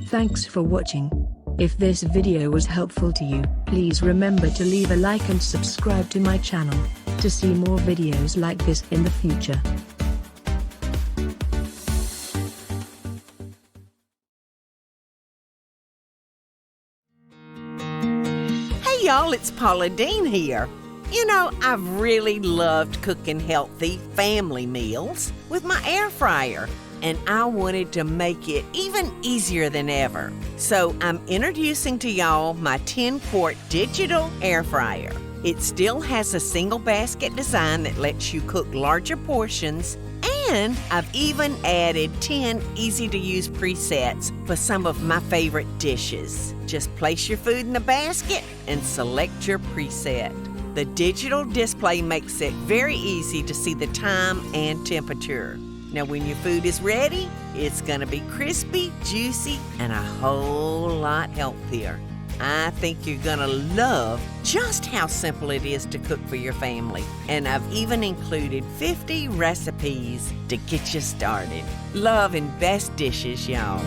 Thanks for watching. If this video was helpful to you, please remember to leave a like and subscribe to my channel to see more videos like this in the future. Hey y'all, it's Paula Deen here. You know, I've really loved cooking healthy family meals with my air fryer, and I wanted to make it even easier than ever. So I'm introducing to y'all my 10-quart digital air fryer. It still has a single basket design that lets you cook larger portions, and I've even added 10 easy-to-use presets for some of my favorite dishes. Just place your food in the basket and select your preset. The digital display makes it very easy to see the time and temperature. Now, when your food is ready, it's gonna be crispy, juicy, and a whole lot healthier. I think you're gonna love just how simple it is to cook for your family. And I've even included 50 recipes to get you started. Love and best dishes, y'all.